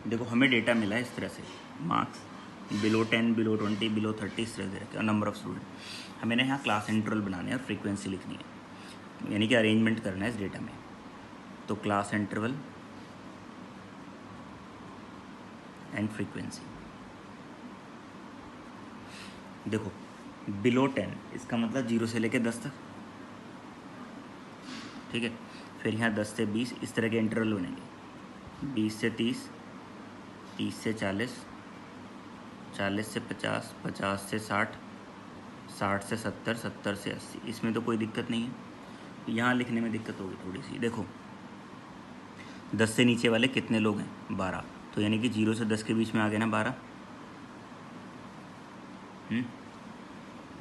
देखो हमें डेटा मिला है इस तरह से, मार्क्स बिलो 10, बिलो 20, बिलो 30 इस तरह से रखे और नंबर ऑफ स्टूडेंट। हमें ना यहाँ क्लास इंटरवल बनाने हैं और फ्रीक्वेंसी लिखनी है, यानी कि अरेंजमेंट करना है इस डेटा में। तो क्लास इंटरवल एंड फ्रीक्वेंसी। देखो बिलो 10 इसका मतलब 0 से लेके 10 तक, ठीक है। फिर यहाँ 10 से 20 इस तरह के इंटरवल बनेंगे, 20 से 30, 30 से 40, 40 से 50, 50 से 60, 60 से 70, 70 से 80। इसमें तो कोई दिक्कत नहीं है, यहाँ लिखने में दिक्कत होगी थोड़ी सी। देखो 10 से नीचे वाले कितने लोग हैं, 12, तो यानी कि 0 से 10 के बीच में आ गए ना 12।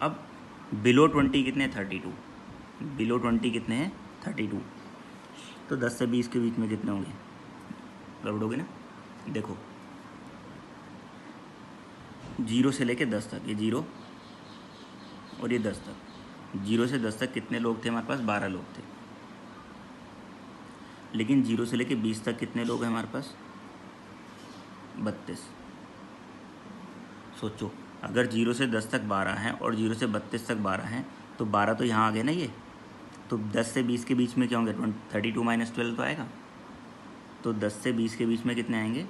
अब बिलो 20 कितने हैं, 32। बिलो 20 कितने हैं, 32। तो 10 से 20 के बीच में कितने होंगे, गड़बड़ोगे ना। देखो 0 से लेके 10 तक, ये 0 और ये 10 तक, 0 से 10 तक कितने लोग थे हमारे पास, 12 लोग थे। लेकिन 0 से लेके 20 तक कितने लोग हैं हमारे पास, 32। सोचो अगर 0 से 10 तक 12 हैं और 0 से 32 तक 12 हैं, तो 12 तो यहाँ आ गए ना ये। तो 10 से 20 के बीच में क्या होंगे, 32 माइनस 12 तो आएगा। तो 10 से 20 के बीच में कितने आएंगे,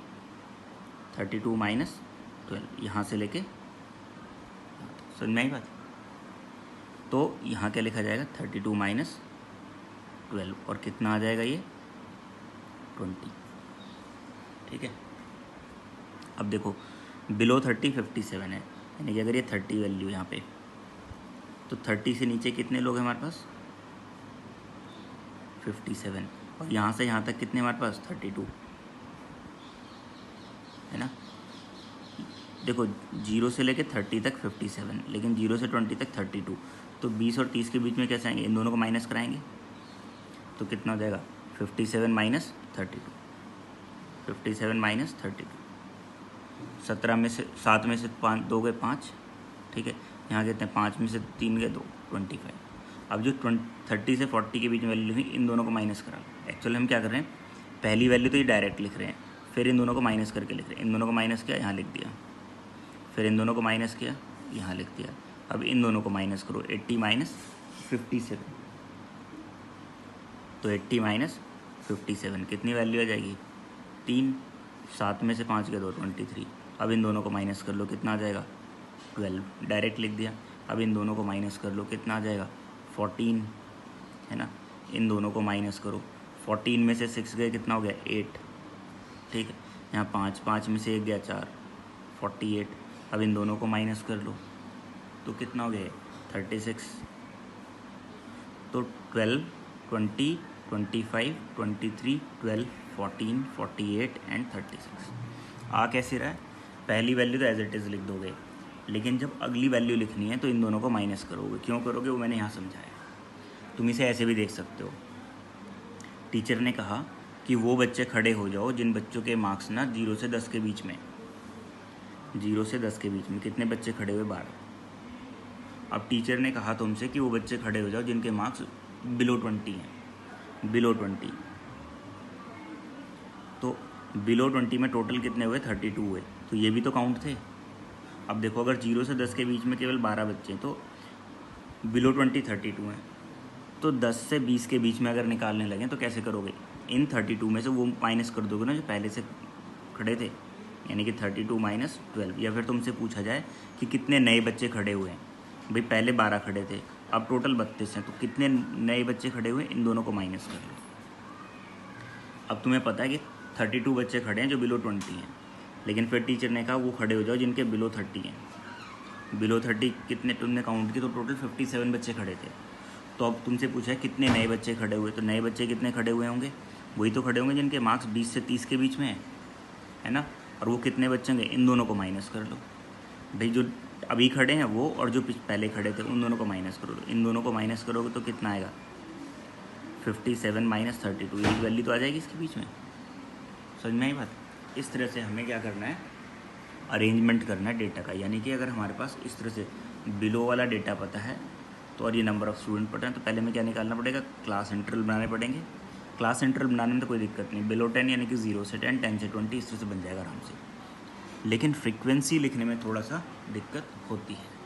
32 माइनस 12, यहाँ से लेके, समझ में आई बात। तो यहाँ क्या लिखा जाएगा, 32 माइनस 12, और कितना आ जाएगा ये, 20, ठीक है। अब देखो बिलो 30 57 है, यानी कि अगर ये 30 वैल्यू यहाँ पे, तो 30 से नीचे कितने लोग हैं हमारे पास, 57, और यहाँ से यहाँ तक कितने हमारे पास, 32, है ना। देखो 0 से लेके 30 तक 57, लेकिन 0 से 20 तक 32, तो 20 और 30 के बीच में कैसे आएंगे, इन दोनों को माइनस कराएंगे, तो कितना हो जाएगा, 57 माइनस 32, 57 माइनस 32, 17 में से 7 में से 5 2 गए 5, ठीक है। यहाँ कितने, 5 में से 3 गए 2, 25। अब जो 30 से 40 के बीच में वैल्यू हुई, इन दोनों को माइनस करा। एक्चुअली हम क्या कर रहे हैं, पहली वैल्यू तो ये डायरेक्ट लिख रहे हैं, फिर इन दोनों को माइनस करके लिख रहे हैं। इन दोनों को माइनस किया, यहाँ लिख दिया, फिर इन दोनों को माइनस किया, यहाँ लिख दिया। अब इन दोनों को माइनस करो, 80 माइनस 57, तो 80 माइनस 57 कितनी वैल्यू आ जाएगी, 3, 7 में से 5 गए 2, 23। अब इन दोनों को माइनस कर लो, कितना आ जाएगा, 12, डायरेक्ट लिख दिया। अब इन दोनों को माइनस कर लो, कितना आ जाएगा, 14, है ना। इन दोनों को माइनस करो, 14 में से 6 गए कितना हो गया, 8, ठीक है। यहाँ 5, 5 में से 1 गया 4, 48। अब इन दोनों को माइनस कर लो, तो कितना हो गया, 36। तो 12, 20, 25, 23, 12, 14, 48 एंड 36। आ कैसे रहा है, पहली वैल्यू तो एज इट इज़ लिख दोगे, लेकिन जब अगली वैल्यू लिखनी है तो इन दोनों को माइनस करोगे। क्यों करोगे, वो मैंने यहाँ समझाया। तुम इसे ऐसे भी देख सकते हो, टीचर ने कहा कि वो बच्चे खड़े हो जाओ जिन बच्चों के मार्क्स ना 0 से 10 के बीच में, 0 से 10 के बीच में कितने बच्चे खड़े हुए, 12। अब टीचर ने कहा तुमसे कि वो बच्चे खड़े हो जाओ जिनके मार्क्स बिलो 20 हैं, बिलो 20। तो बिलो 20 में टोटल कितने हुए, 32 हुए, तो ये भी तो काउंट थे। अब देखो अगर 0 से 10 के बीच में केवल 12 बच्चे हैं, तो बिलो 20 32 हैं। तो 10 से 20 के बीच में अगर निकालने लगें तो कैसे करोगे, इन 32 में से वो माइनस कर दोगे ना जो पहले से खड़े थे, यानी कि 32 माइनस 12। या फिर तुमसे पूछा जाए कि कितने नए बच्चे खड़े हुए हैं, भाई पहले 12 खड़े थे, अब टोटल 32 हैं, तो कितने नए बच्चे खड़े हुए, इन दोनों को माइनस कर लो। अब तुम्हें पता है कि 32 बच्चे खड़े हैं जो बिलो 20 हैं, लेकिन फिर टीचर ने कहा वो खड़े हो जाओ जिनके बिलो 30 हैं। बिलो 30 कितने तुमने काउंट किए, तो टोटल 57 बच्चे खड़े थे। तो अब तुमसे पूछा है कितने नए बच्चे खड़े हुए, तो नए बच्चे कितने खड़े हुए होंगे, वही तो खड़े होंगे जिनके मार्क्स 20 से 30 के बीच में है ना। और वो कितने बच्चे होंगे, इन दोनों को माइनस कर लो। भाई जो अभी खड़े हैं वो और जो पहले खड़े थे उन दोनों को माइनस करो, इन दोनों को माइनस करोगे तो कितना आएगा, 57 माइनस 32, यही वैल्यू तो आ जाएगी इसके बीच में। समझ में आई बात। इस तरह से हमें क्या करना है, अरेंजमेंट करना है डेटा का। यानी कि अगर हमारे पास इस तरह से बिलो वाला डेटा पता है तो, और ये नंबर ऑफ़ स्टूडेंट पता है, तो पहले हमें क्या निकालना पड़ेगा, क्लास इंटरवल बनाने पड़ेंगे, क्लास सेंटर बनाने में तो कोई दिक्कत नहीं, बिलो 10 यानी कि 0 से 10, 10 से 20 इस तरह से बन जाएगा आराम से। लेकिन फ्रीक्वेंसी लिखने में थोड़ा सा दिक्कत होती है।